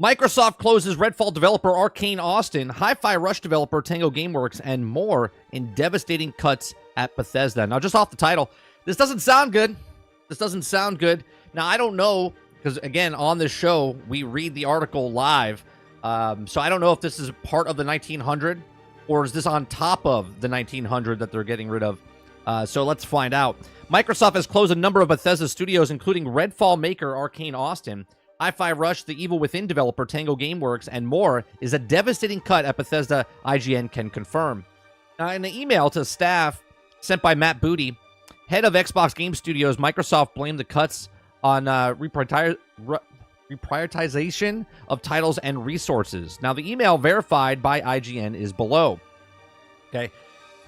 Microsoft closes Redfall developer Arcane Austin, Hi-Fi Rush developer Tango Gameworks, and more in devastating cuts at Bethesda. Now, just off the title, this doesn't sound good. Now, I don't know, because, again, on this show, we read the article live. So I don't know if this is part of the 1900, or is this on top of the 1900 that they're getting rid of? So let's find out. Microsoft has closed a number of Bethesda Studios, including Redfall maker Arcane Austin. Hi-Fi Rush, the Evil Within developer Tango Gameworks, and more is a devastating cut at Bethesda, IGN can confirm. Now, in an email to staff sent by Matt Booty, head of Xbox Game Studios, Microsoft blamed the cuts on reprioritization of titles and resources. Now, the email verified by IGN is below. Okay.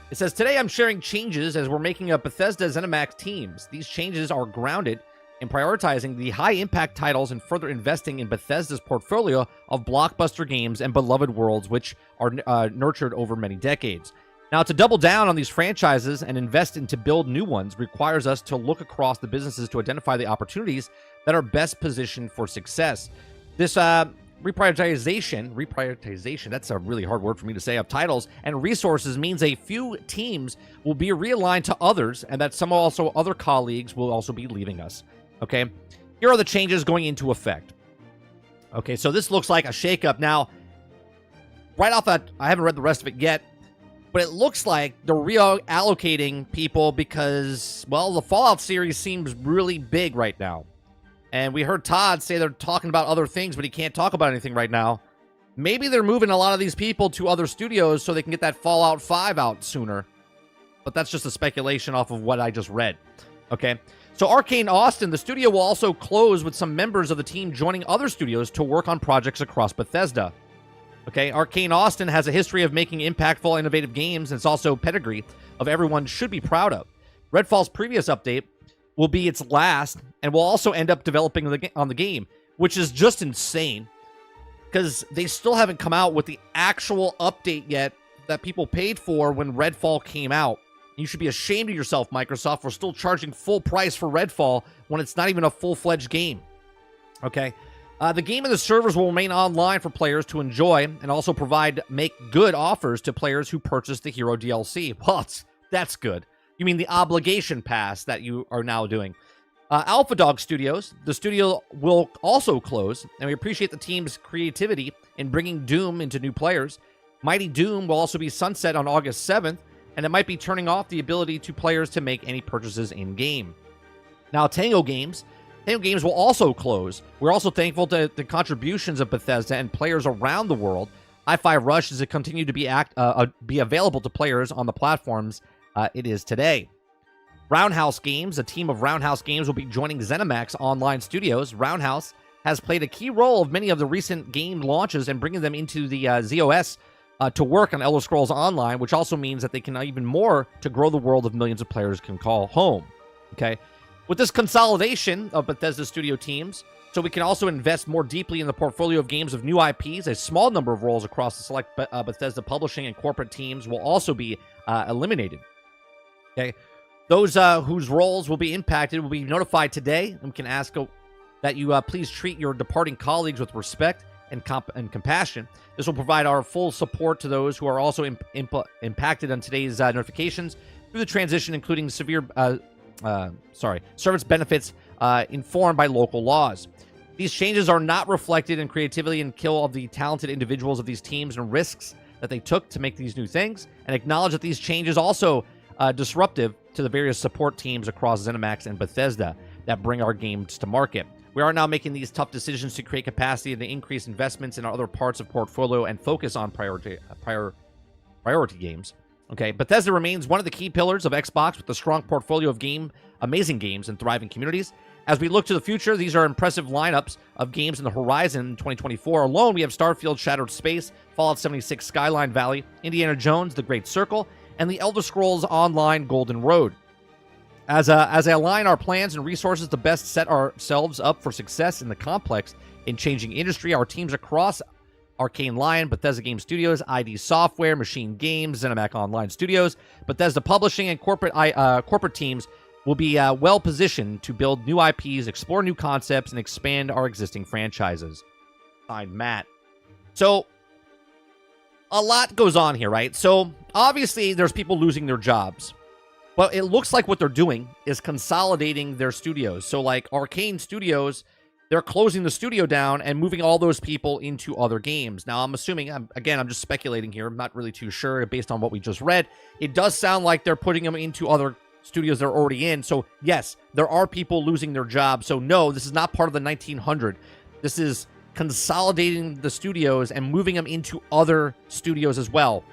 It says, today I'm sharing changes as we're making up Bethesda ZeniMax teams. These changes are grounded in prioritizing the high-impact titles and further investing in Bethesda's portfolio of blockbuster games and beloved worlds, which are nurtured over many decades. Now, to double down on these franchises and invest in to build new ones requires us to look across the businesses to identify the opportunities that are best positioned for success. This reprioritization, that's a really hard word for me to say, of titles and resources means a few teams will be realigned to others, and that some also other colleagues will also be leaving us. Okay, here are the changes going into effect. Okay, so this looks like a shakeup. Now, right off that, I haven't read the rest of it yet, but it looks like they're reallocating people because, well, the Fallout series seems really big right now. And we heard Todd say they're talking about other things, but he can't talk about anything right now. Maybe they're moving a lot of these people to other studios so they can get that Fallout 5 out sooner. But that's just a speculation off of what I just read. Okay. So Arcane Austin, the studio will also close with some members of the team joining other studios to work on projects across Bethesda. Okay. Arcane Austin has a history of making impactful, innovative games, and it's also a pedigree of everyone should be proud of. Redfall's previous update will be its last, and will also end up developing on the game, which is just insane, because they still haven't come out with the actual update yet that people paid for when Redfall came out. You should be ashamed of yourself, Microsoft, for still charging full price for Redfall when it's not even a full-fledged game. Okay, the game and the servers will remain online for players to enjoy, and also make good offers to players who purchase the Hero DLC. Well, that's good. You mean the obligation pass that you are now doing. Alpha Dog Studios, the studio will also close, and we appreciate the team's creativity in bringing Doom into new players. Mighty Doom will also be sunset on August 7th, and it might be turning off the ability to players to make any purchases in-game. Now, Tango Games will also close. We're also thankful to the contributions of Bethesda and players around the world. Hi-Fi Rush is to continue to be available to players on the platforms it is today. Roundhouse Games, a team of Roundhouse Games, will be joining ZeniMax Online Studios. Roundhouse has played a key role of many of the recent game launches and bringing them into the ZOS to work on Elder Scrolls Online, which also means that they can even more to grow the world of millions of players can call home. Okay, with this consolidation of Bethesda Studio teams, so we can also invest more deeply in the portfolio of games of new IPs. A small number of roles across the select Bethesda publishing and corporate teams will also be eliminated. Okay, those whose roles will be impacted will be notified today, and we can ask that you please treat your departing colleagues with respect and compassion. This will provide our full support to those who are also impacted on today's notifications through the transition, including service benefits informed by local laws. These changes are not reflected in creativity and skill of the talented individuals of these teams and risks that they took to make these new things, and acknowledge that these changes also disruptive to the various support teams across ZeniMax and Bethesda that bring our games to market. We are now making these tough decisions to create capacity and to increase investments in our other parts of portfolio and focus on priority games. Okay, Bethesda remains one of the key pillars of Xbox with a strong portfolio of amazing games and thriving communities. As we look to the future, these are impressive lineups of games in the horizon in 2024. Alone, we have Starfield Shattered Space, Fallout 76 Skyline Valley, Indiana Jones The Great Circle, and the Elder Scrolls Online Golden Road. As I align our plans and resources to best set ourselves up for success in the complex and changing industry, our teams across Arcane Lion, Bethesda Game Studios, ID Software, Machine Games, ZeniMax Online Studios, Bethesda Publishing, and corporate teams will be well positioned to build new IPs, explore new concepts, and expand our existing franchises. Signed, Matt. So a lot goes on here, right? So obviously there's people losing their jobs. But it looks like what they're doing is consolidating their studios. So like Arcane Studios, they're closing the studio down and moving all those people into other games. Now, I'm assuming, I'm just speculating here. I'm not really too sure based on what we just read. It does sound like they're putting them into other studios they're already in. So yes, there are people losing their jobs. So no, this is not part of the 1900. This is consolidating the studios and moving them into other studios as well.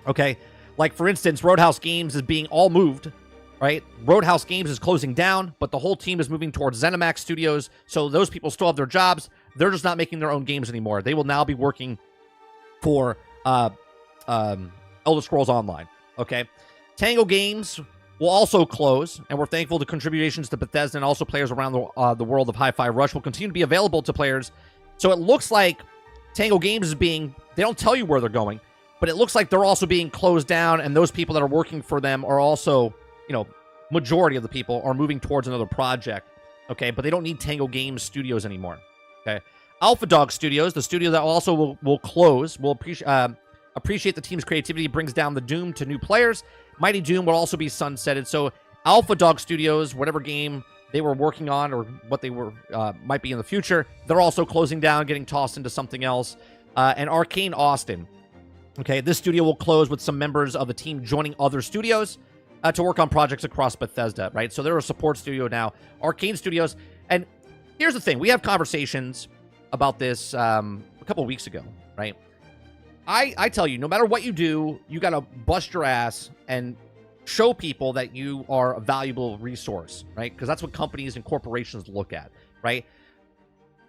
Okay? Like, for instance, Roadhouse Games is being all moved, right? Roadhouse Games is closing down, but the whole team is moving towards ZeniMax Studios, so those people still have their jobs. They're just not making their own games anymore. They will now be working for Elder Scrolls Online, okay? Tango Games will also close, and we're thankful to contributions to Bethesda and also players around the world of Hi-Fi Rush will continue to be available to players. So it looks like Tango Games is being... They don't tell you where they're going, but it looks like they're also being closed down, and those people that are working for them are also, you know, majority of the people are moving towards another project, okay? But they don't need Tango Games Studios anymore, okay? Alpha Dog Studios, the studio that also will close, will appreciate the team's creativity, brings down the Doom to new players. Mighty Doom will also be sunsetted. So Alpha Dog Studios, whatever game they were working on or what they were might be in the future, they're also closing down, getting tossed into something else. And Arcane Austin. Okay, this studio will close with some members of the team joining other studios to work on projects across Bethesda, right? So they're a support studio now. Arcane Studios. And here's the thing. We have conversations about this a couple weeks ago, right? I tell you, no matter what you do, you got to bust your ass and show people that you are a valuable resource, right? Because that's what companies and corporations look at, right?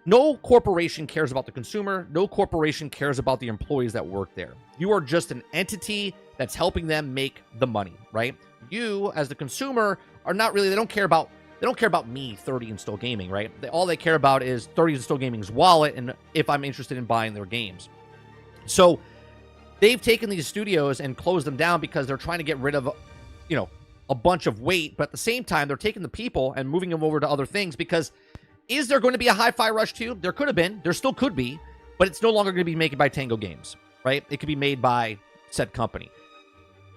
No corporation cares about the consumer. No corporation cares about the employees that work there. You are just an entity that's helping them make the money, right? You, as the consumer, are not really, they don't care about me, 30 and Still Gaming, right? All they care about is 30 and Still Gaming's wallet and if I'm interested in buying their games. So they've taken these studios and closed them down because they're trying to get rid of, you know, a bunch of weight, but at the same time, they're taking the people and moving them over to other things because is there going to be a Hi-Fi Rush 2? There could have been. There still could be, but it's no longer going to be made by Tango Games, right? It could be made by said company.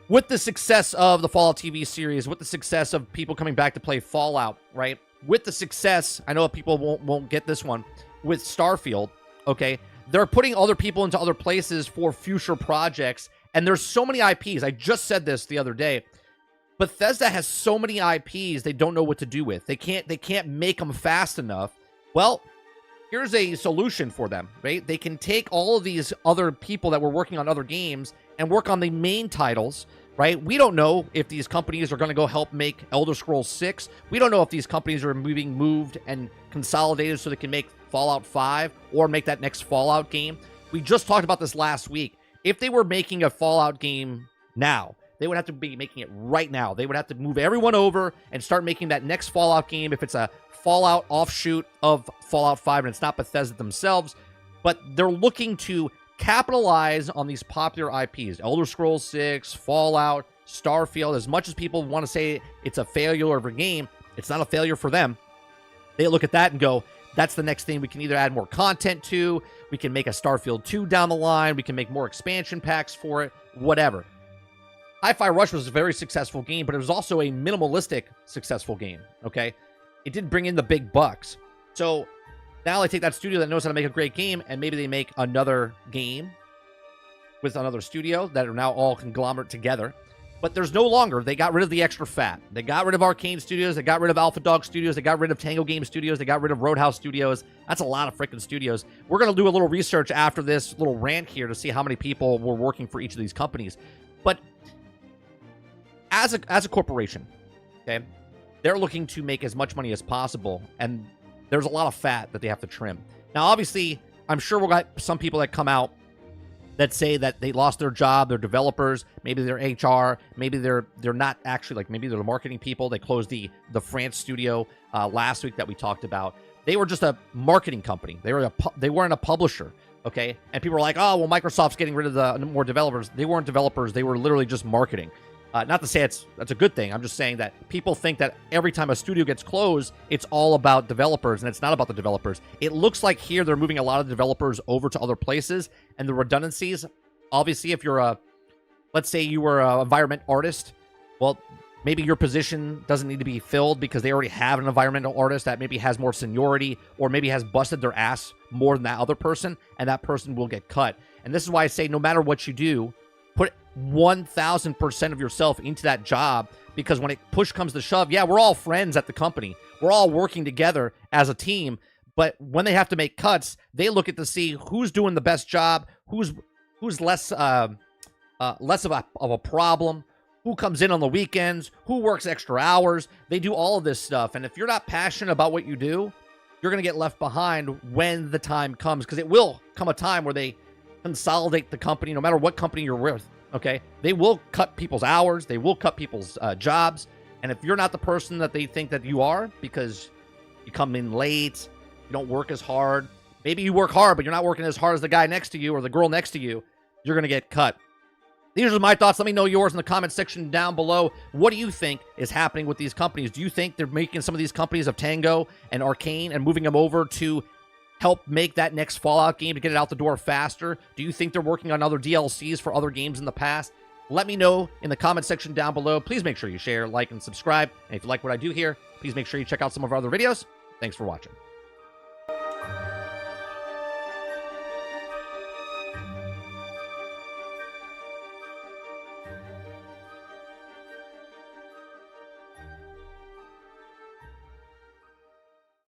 With the success of the Fallout TV series, with the success of people coming back to play Fallout, right? With the success, I know people won't get this one, with Starfield, okay? They're putting other people into other places for future projects, and there's so many IPs. I just said this the other day. Bethesda has so many IPs they don't know what to do with. They can't make them fast enough. Well, here's a solution for them, right? They can take all of these other people that were working on other games and work on the main titles, right? We don't know if these companies are going to go help make Elder Scrolls 6. We don't know if these companies are moved and consolidated so they can make Fallout 5 or make that next Fallout game. We just talked about this last week. If they were making a Fallout game now, they would have to be making it right now. They would have to move everyone over and start making that next Fallout game if it's a Fallout offshoot of Fallout 5 and it's not Bethesda themselves. But they're looking to capitalize on these popular IPs. Elder Scrolls 6, Fallout, Starfield. As much as people want to say it's a failure of a game, it's not a failure for them. They look at that and go, that's the next thing we can either add more content to, we can make a Starfield 2 down the line, we can make more expansion packs for it, whatever. Hi-Fi Rush was a very successful game, but it was also a minimalistic successful game, okay? It didn't bring in the big bucks. So now they take that studio that knows how to make a great game, and maybe they make another game with another studio that are now all conglomerate together. But there's no longer, they got rid of the extra fat. They got rid of Arcane Studios, they got rid of Alpha Dog Studios, they got rid of Tango Game Studios, they got rid of Roadhouse Studios. That's a lot of freaking studios. We're going to do a little research after this little rant here to see how many people were working for each of these companies. But as a corporation, okay, they're looking to make as much money as possible, and there's a lot of fat that they have to trim. Now, obviously, I'm sure we'll get some people that come out that say that they lost their job, they're developers, maybe they're HR, maybe they're not actually, like maybe they're the marketing people. They closed the France studio last week that we talked about. They were just a marketing company. They weren't a publisher, okay? And people were like, oh, well, Microsoft's getting rid of the more developers. They weren't developers. They were literally just marketing. Not to say that's a good thing. I'm just saying that people think that every time a studio gets closed, it's all about developers, and it's not about the developers. It looks like here they're moving a lot of developers over to other places, and the redundancies, obviously, if you're let's say you were an environment artist, well, maybe your position doesn't need to be filled because they already have an environmental artist that maybe has more seniority or maybe has busted their ass more than that other person, and that person will get cut. And this is why I say no matter what you do, put 1,000% of yourself into that job, because when push comes to shove, yeah, we're all friends at the company. We're all working together as a team. But when they have to make cuts, they look at to see who's doing the best job, who's less of a problem, who comes in on the weekends, who works extra hours. They do all of this stuff. And if you're not passionate about what you do, you're going to get left behind when the time comes, because it will come a time where they consolidate the company, no matter what company you're with. Okay, they will cut people's hours. They will cut people's jobs. And if you're not the person that they think that you are, because you come in late, you don't work as hard, maybe you work hard, but you're not working as hard as the guy next to you or the girl next to you, you're going to get cut. These are my thoughts. Let me know yours in the comment section down below. What do you think is happening with these companies? Do you think they're making some of these companies of Tango and Arcane and moving them over to help make that next Fallout game to get it out the door faster? Do you think they're working on other DLCs for other games in the past? Let me know in the comment section down below. Please make sure you share, like, and subscribe. And if you like what I do here, please make sure you check out some of our other videos. Thanks for watching.